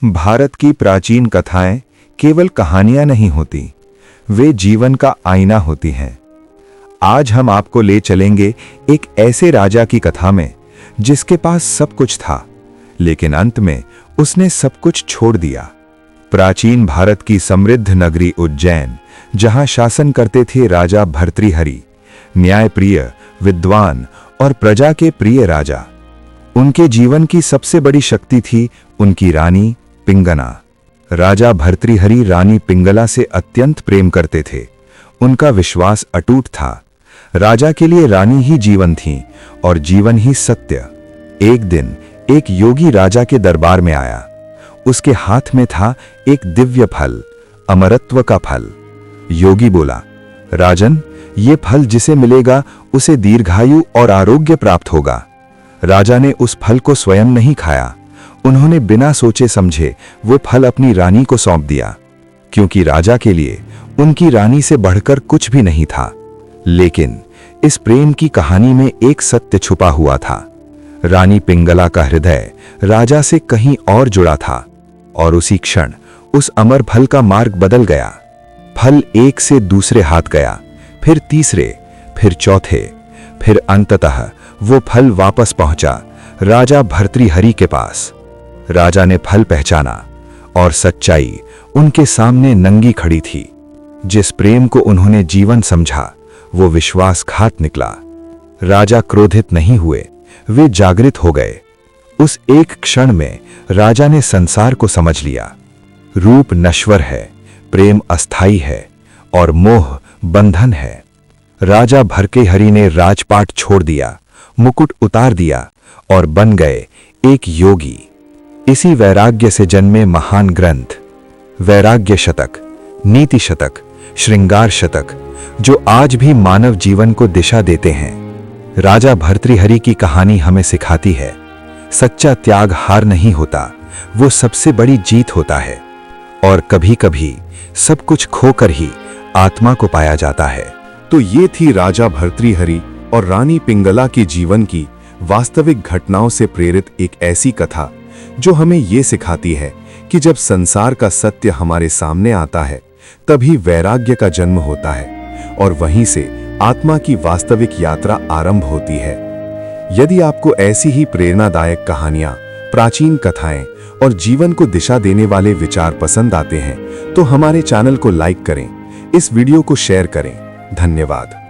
भारत की प्राचीन कथाएं केवल कहानियां नहीं होती, वे जीवन का आईना होती हैं। आज हम आपको ले चलेंगे एक ऐसे राजा की कथा में जिसके पास सब कुछ था, लेकिन अंत में उसने सब कुछ छोड़ दिया। प्राचीन भारत की समृद्ध नगरी उज्जैन, जहां शासन करते थे राजा भर्तृहरि, न्यायप्रिय, विद्वान और प्रजा के प्रिय राजा। उनके जीवन की सबसे बड़ी शक्ति थी उनकी रानी पिंगला। राजा भर्तृहरि रानी पिंगला से अत्यंत प्रेम करते थे। उनका विश्वास अटूट था। राजा के लिए रानी ही जीवन थी और जीवन ही सत्य। एक दिन एक योगी राजा के दरबार में आया। उसके हाथ में था एक दिव्य फल, अमरत्व का फल। योगी बोला, राजन, ये फल जिसे मिलेगा उसे दीर्घायु और आरोग्य प्राप्त होगा। राजा ने उस फल को स्वयं नहीं खाया। उन्होंने बिना सोचे समझे वो फल अपनी रानी को सौंप दिया, क्योंकि राजा के लिए उनकी रानी से बढ़कर कुछ भी नहीं था। लेकिन इस प्रेम की कहानी में एक सत्य छुपा हुआ था। रानी पिंगला का हृदय राजा से कहीं और जुड़ा था, और उसी क्षण उस अमर फल का मार्ग बदल गया। फल एक से दूसरे हाथ गया, फिर तीसरे, फिर चौथे, फिर अंततः वो फल वापस पहुंचा राजा भर्तृहरि के पास। राजा ने फल पहचाना और सच्चाई उनके सामने नंगी खड़ी थी। जिस प्रेम को उन्होंने जीवन समझा, वो विश्वासघात निकला। राजा क्रोधित नहीं हुए, वे जागृत हो गए। उस एक क्षण में राजा ने संसार को समझ लिया। रूप नश्वर है, प्रेम अस्थाई है और मोह बंधन है। राजा भर्तृहरि ने राजपाट छोड़ दिया, मुकुट उतार दिया और बन गए एक योगी। इसी वैराग्य से जन्मे महान ग्रंथ वैराग्य शतक, नीति शतक, श्रृंगार शतक, जो आज भी मानव जीवन को दिशा देते हैं। राजा भर्तृहरि की कहानी हमें सिखाती है, सच्चा त्याग हार नहीं होता, वो सबसे बड़ी जीत होता है। और कभी-कभी सब कुछ खोकर ही आत्मा को पाया जाता है। तो ये थी राजा भर्तृहरि और रानी पिंगला की जीवन की वास्तविक घटनाओं से प्रेरित एक ऐसी कथा जो हमें ये सिखाती है कि जब संसार का सत्य हमारे सामने आता है, तभी वैराग्य का जन्म होता है और वहीं से आत्मा की वास्तविक यात्रा आरंभ होती है। यदि आपको ऐसी ही प्रेरणादायक कहानियां, प्राचीन कथाएं और जीवन को दिशा देने वाले विचार पसंद आते हैं, तो हमारे चैनल को लाइक करें, इस वीडियो को शेयर करें। धन्यवाद।